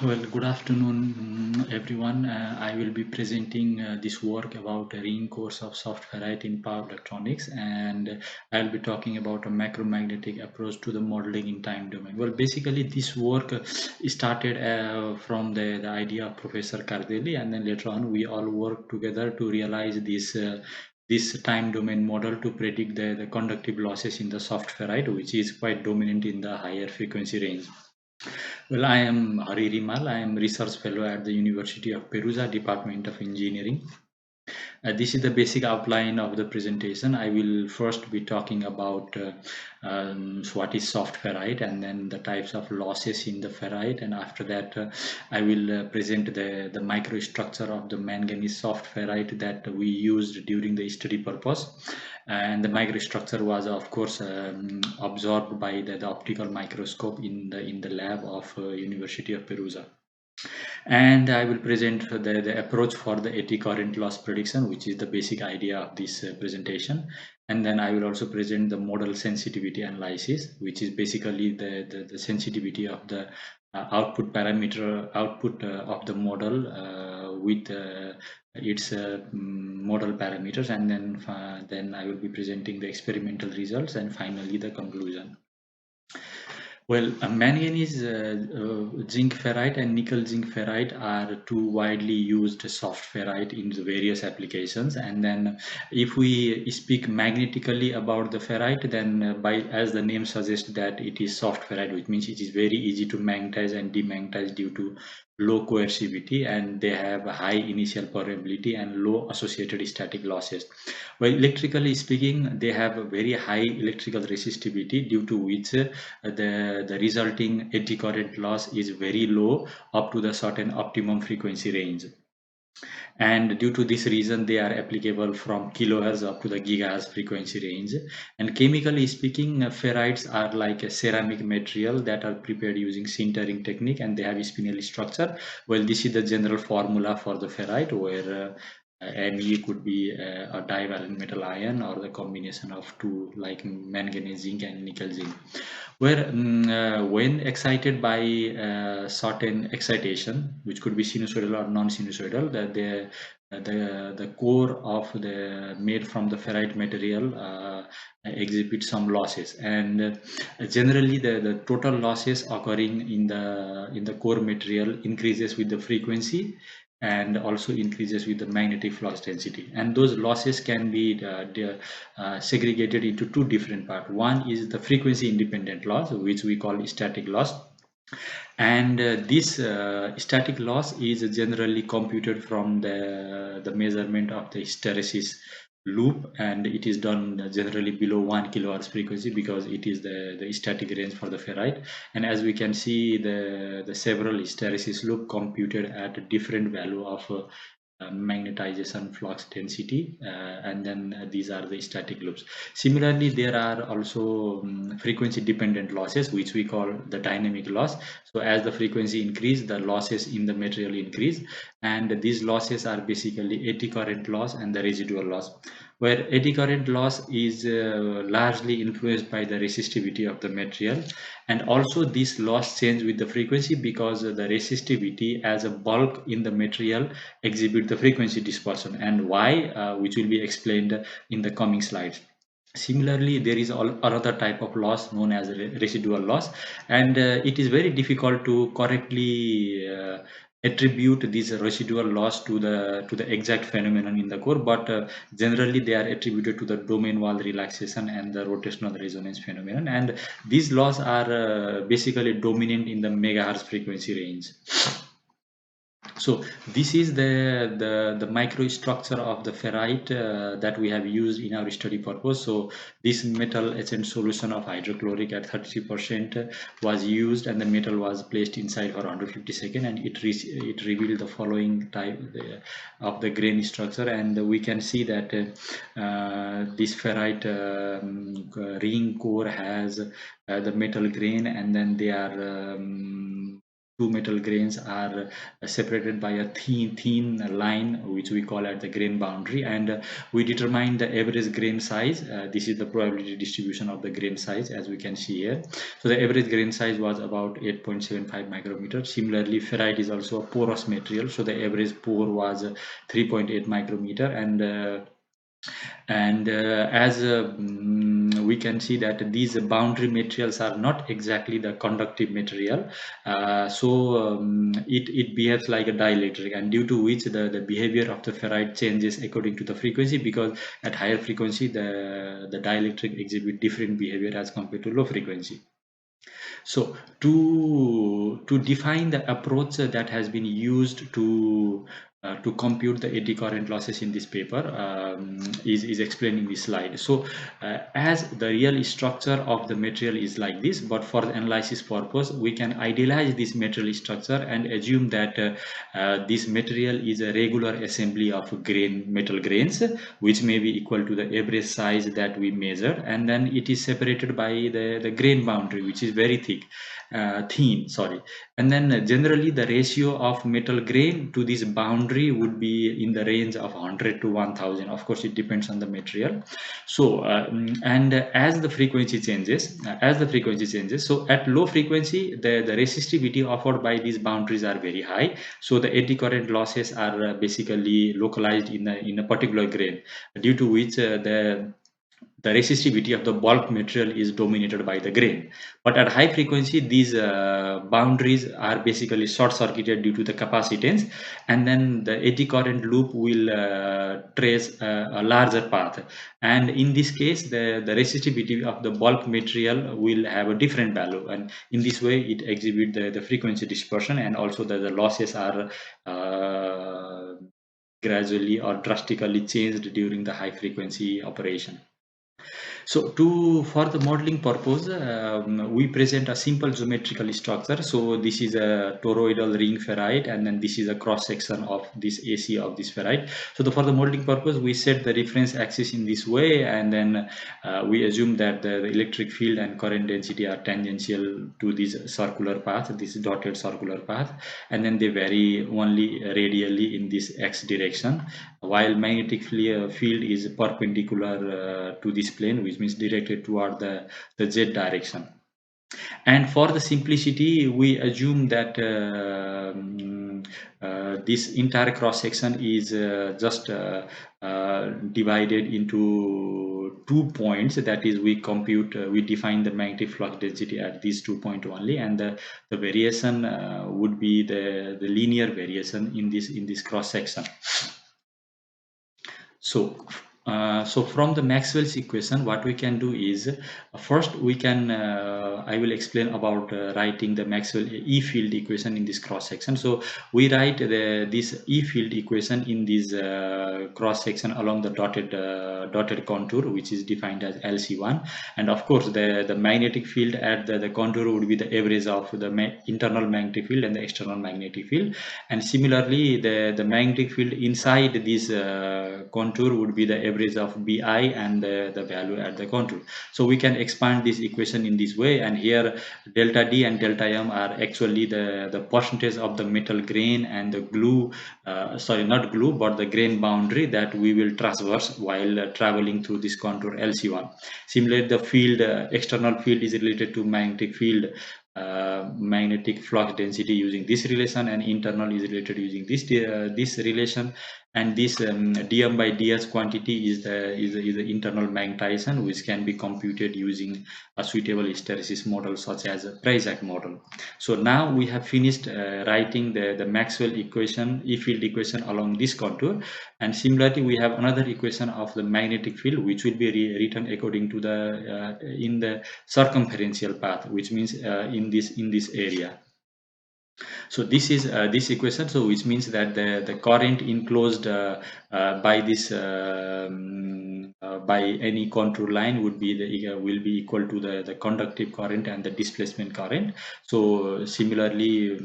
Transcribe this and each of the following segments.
Well, good afternoon, everyone. I will be presenting this work about a ring course of soft ferrite in power electronics, and I'll be talking about a macromagnetic approach to the modeling in time domain. Well, basically, this work started from the idea of Professor Cardelli, and then later on, we all worked together to realize this time domain model to predict the conductive losses in the soft ferrite, which is quite dominant in the higher frequency range. Well, I am Rimal. I am research fellow at the University of Perugia, Department of Engineering. This is the basic outline of the presentation. I will first be talking about what is soft ferrite, and then the types of losses in the ferrite, and after that I will present the microstructure of the manganese soft ferrite that we used during the study purpose. And the microstructure was of course absorbed by the optical microscope in the lab of University of Perugia. And I will present the approach for the eddy current loss prediction, which is the basic idea of this presentation. And then I will also present the modal sensitivity analysis, which is basically the sensitivity of the output of the model with its model parameters. And then I will be presenting the experimental results and finally the conclusion. Well, manganese zinc ferrite and nickel zinc ferrite are two widely used soft ferrite in the various applications. And then if we speak magnetically about the ferrite, then as the name suggests that it is soft ferrite, which means it is very easy to magnetize and demagnetize due to low coercivity, and they have a high initial permeability and low associated static losses. Well, electrically speaking, they have a very high electrical resistivity, due to which the resulting eddy current loss is very low up to the certain optimum frequency range. And due to this reason, they are applicable from kilohertz up to the gigahertz frequency range. And chemically speaking, ferrites are like a ceramic material that are prepared using sintering technique, and they have a spinel structure. Well, this is the general formula for the ferrite, where Me could be a divalent metal ion, or the combination of two, like manganese zinc and nickel zinc, where when excited by certain excitation, which could be sinusoidal or non-sinusoidal, that the core of the made from the ferrite material exhibit some losses, and generally the total losses occurring in the core material increases with the frequency and also increases with the magnetic flux density. And those losses can be segregated into two different parts. One is the frequency independent loss, which we call static loss, and this static loss is generally computed from the measurement of the hysteresis loop, and it is done generally below 1 kilohertz frequency, because it is the static range for the ferrite. And as we can see, the several hysteresis loop computed at a different value of magnetization flux density, and then these are the static loops. Similarly, there are also frequency dependent losses, which we call the dynamic loss. So as the frequency increase, the losses in the material increase, and these losses are basically eddy current loss and the residual loss, where eddy current loss is largely influenced by the resistivity of the material. And also this loss change with the frequency, because the resistivity as a bulk in the material exhibit the frequency dispersion, and why, which will be explained in the coming slides. Similarly, there is another type of loss known as residual loss, and it is very difficult to correctly attribute this residual loss to the exact phenomenon in the core, but generally they are attributed to the domain wall relaxation and the rotational resonance phenomenon, and these laws are basically dominant in the megahertz frequency range. So this is the microstructure of the ferrite that we have used in our study purpose. So this metal etchant solution of hydrochloric at 33% was used, and the metal was placed inside for 150 seconds, and it revealed the following type of the grain structure. And we can see that this ferrite ring core has the metal grain, and then they are two metal grains are separated by a thin line, which we call at the grain boundary, and we determine the average grain size. This is the probability distribution of the grain size, as we can see here. So the average grain size was about 8.75 micrometer. Similarly, ferrite is also a porous material, so the average pore was 3.8 micrometer, and as we can see that these boundary materials are not exactly the conductive material, it behaves like a dielectric, and due to which the behavior of the ferrite changes according to the frequency, because at higher frequency the dielectric exhibit different behavior as compared to low frequency. So to define the approach that has been used to compute the eddy current losses in this paper is explained in this slide. So as the real structure of the material is like this, but for the analysis purpose we can idealize this material structure and assume that this material is a regular assembly of metal grains, which may be equal to the average size that we measured, and then it is separated by the grain boundary, which is very thin, sorry. And then generally the ratio of metal grain to this boundary would be in the range of 100 to 1000. Of course it depends on the material. So and as the frequency changes, so at low frequency the resistivity offered by these boundaries are very high, so the eddy current losses are basically localized in a particular grain, due to which the resistivity of the bulk material is dominated by the grain. But at high frequency, these boundaries are basically short-circuited due to the capacitance, and then the eddy current loop will trace a larger path. And in this case, the resistivity of the bulk material will have a different value, and in this way it exhibits the frequency dispersion, and also the losses are gradually or drastically changed during the high frequency operation. So for the modeling purpose, we present a simple geometrical structure. So this is a toroidal ring ferrite, and then this is a cross section of this AC of this ferrite. So for the modeling purpose, we set the reference axis in this way, and then we assume that the electric field and current density are tangential to this circular path, this dotted circular path, and then they vary only radially in this x direction, while magnetic field is perpendicular to this plane, which means directed toward the z direction. And for the simplicity, we assume that this entire cross section is just divided into 2 points. That is, we define the magnetic flux density at these 2 points only, and the variation would be the linear variation in this cross section. So from the Maxwell's equation, what we can do is first we can I will explain about writing the Maxwell E field equation in this cross section. So we write this E field equation in this cross section along the dotted contour, which is defined as LC1, and of course the magnetic field at the contour would be the average of the internal magnetic field and the external magnetic field, and similarly the magnetic field inside this contour would be the average of Bi and the value at the contour. So we can expand this equation in this way, and here delta D and delta M are actually the percentage of the metal grain and the glue, sorry, not glue, but the grain boundary that we will traverse while traveling through this contour LC1. Similarly, the field, external field is related to magnetic field, magnetic flux density using this relation, and internal is related using this relation, and this dm by ds quantity is the internal magnetization, which can be computed using a suitable hysteresis model such as a Preissach model. So now we have finished writing the Maxwell equation, E field equation along this contour, and similarly we have another equation of the magnetic field, which will be written according to the in the circumferential path, which means in this area. So this is this equation, so which means that the current enclosed by this by any contour line would be will be equal to the conductive current and the displacement current. So similarly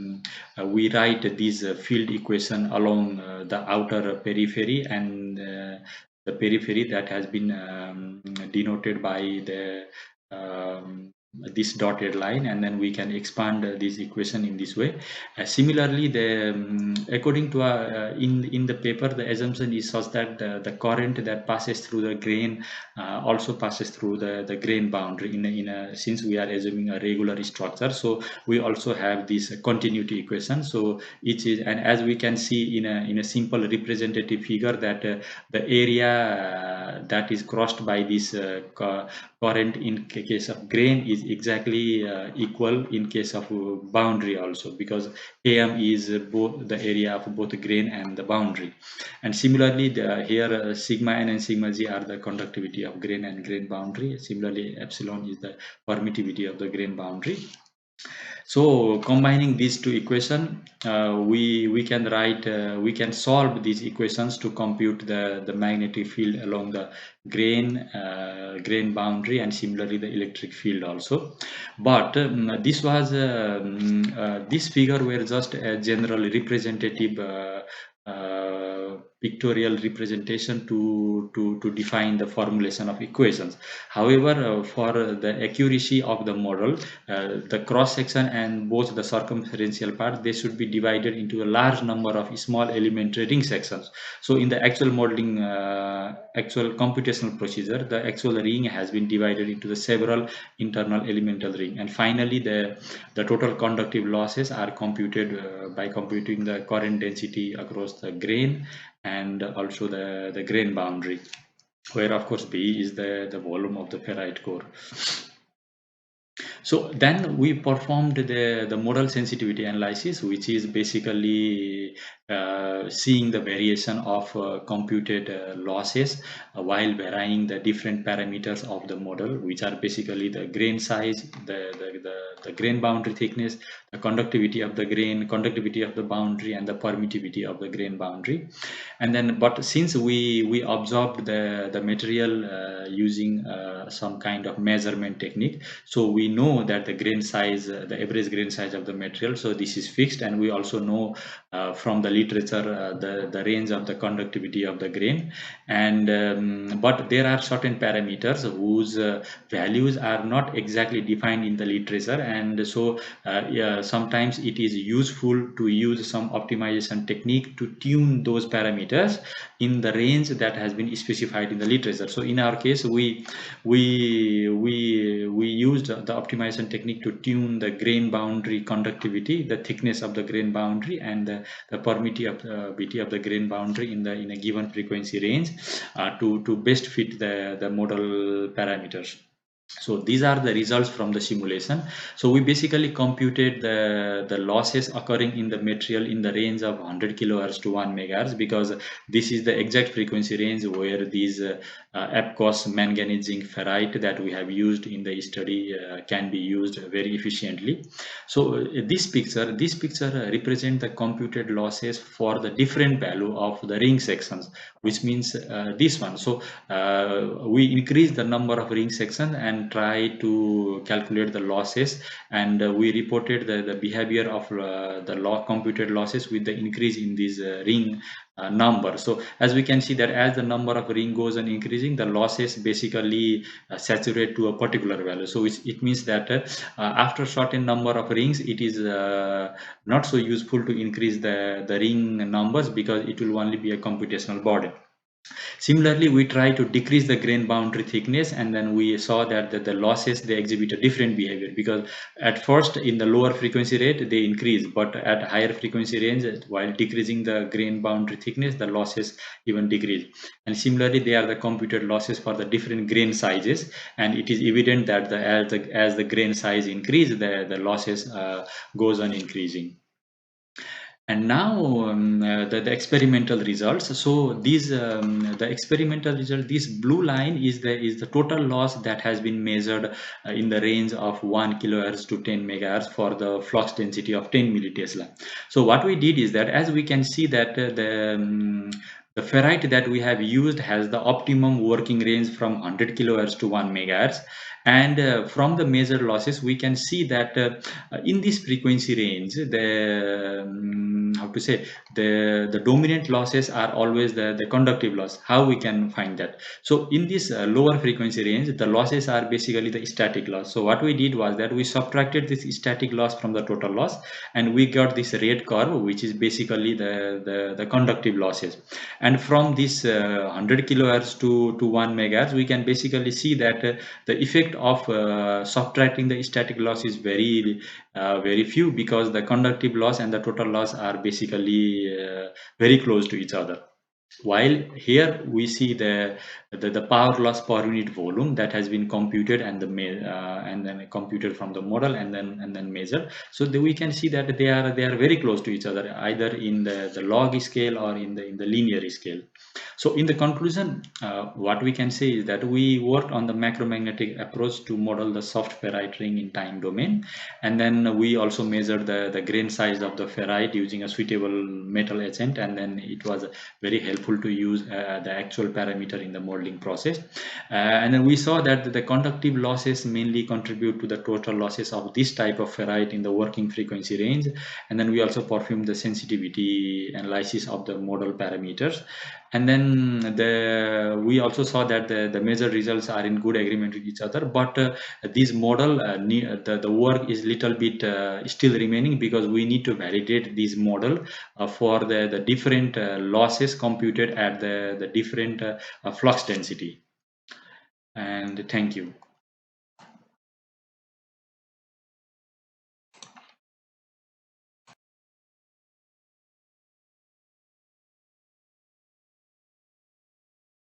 we write this field equation along the outer periphery, and the periphery that has been denoted by the this dotted line, and then we can expand this equation in this way. Similarly, according to in the paper, the assumption is such that the current that passes through the grain also passes through the grain boundary since we are assuming a regular structure. So we also have this continuity equation. So each is, and as we can see in a simple representative figure, that the area that is crossed by this current in case of grain is exactly equal in case of boundary also, because AM is both the area of both grain and the boundary. And similarly, here sigma n and sigma g are the conductivity of grain and grain boundary. Similarly, epsilon is the permittivity of the grain boundary. So combining these two equations, we can solve these equations to compute the magnetic field along the grain boundary, and similarly the electric field also. But this figure were just a general representative pictorial representation to define the formulation of equations. However, for the accuracy of the model, the cross section and both the circumferential part, they should be divided into a large number of small elementary ring sections. So in the actual modeling, actual computational procedure, the actual ring has been divided into the several internal elemental ring, and finally the total conductive losses are computed by computing the current density across the grain and also the grain boundary, where of course B is the volume of the ferrite core. So then we performed the modal sensitivity analysis, which is basically seeing the variation of computed losses while varying the different parameters of the model, which are basically the grain size, the grain boundary thickness, the conductivity of the grain, conductivity of the boundary, and the permittivity of the grain boundary. And then, but since we observed the material using some kind of measurement technique, so we know that the grain size, the average grain size of the material, so this is fixed, and we also know from the literature the range of the conductivity of the grain. And but there are certain parameters whose values are not exactly defined in the literature, and so yeah, sometimes it is useful to use some optimization technique to tune those parameters in the range that has been specified in the literature. So in our case, we used the optimization technique to tune the grain boundary conductivity, the thickness of the grain boundary, and the permittivity of the grain boundary in a given frequency range to best fit the model parameters. So these are the results from the simulation. So we basically computed the losses occurring in the material in the range of 100 kilohertz to 1 megahertz, because this is the exact frequency range where these APCOS manganese zinc ferrite that we have used in the study can be used very efficiently. So this picture represents the computed losses for the different value of the ring sections, which means this one. So we increase the number of ring sections and try to calculate the losses, and we reported the behavior of the computed losses with the increase in this ring number. So as we can see that as the number of ring goes on increasing, the losses basically saturate to a particular value. So it means that after certain number of rings, it is not so useful to increase the ring numbers, because it will only be a computational burden. Similarly, we try to decrease the grain boundary thickness, and then we saw that the losses, they exhibit a different behavior, because at first in the lower frequency rate they increase, but at higher frequency range, while decreasing the grain boundary thickness, the losses even decrease. And similarly, they are the computed losses for the different grain sizes, and it is evident that as the grain size increase, the losses goes on increasing. And now the experimental results. So these the experimental result, this blue line is the total loss that has been measured in the range of 1 kilohertz to 10 megahertz for the flux density of 10 millitesla. So what we did is that, as we can see that the ferrite that we have used has the optimum working range from 100 kilohertz to 1 megahertz, And from the measured losses, we can see that in this frequency range, the how to say, the dominant losses are always the conductive loss. How we can find that? So in this lower frequency range, the losses are basically the static loss. So what we did was that we subtracted this static loss from the total loss, and we got this red curve, which is basically the conductive losses. And from this 100 kilohertz to 1 megahertz, we can basically see that the effect of subtracting the static loss is very few, because the conductive loss and the total loss are basically very close to each other. While here we see the power loss per unit volume that has been computed, and and then computed from the model, and then measured. So we can see that they are very close to each other, either in the log scale or in the linear scale. So in the conclusion, what we can say is that we worked on the macromagnetic approach to model the soft ferrite ring in time domain, and then we also measured the grain size of the ferrite using a suitable metal agent, and then it was very helpful to use the actual parameter in the modeling process. And then we saw that the conductive losses mainly contribute to the total losses of this type of ferrite in the working frequency range. And then we also performed the sensitivity analysis of the model parameters. And then we also saw that the measured results are in good agreement with each other, but this model the work is little bit still remaining, because we need to validate this model for the different losses computed at the different flux density. And thank you.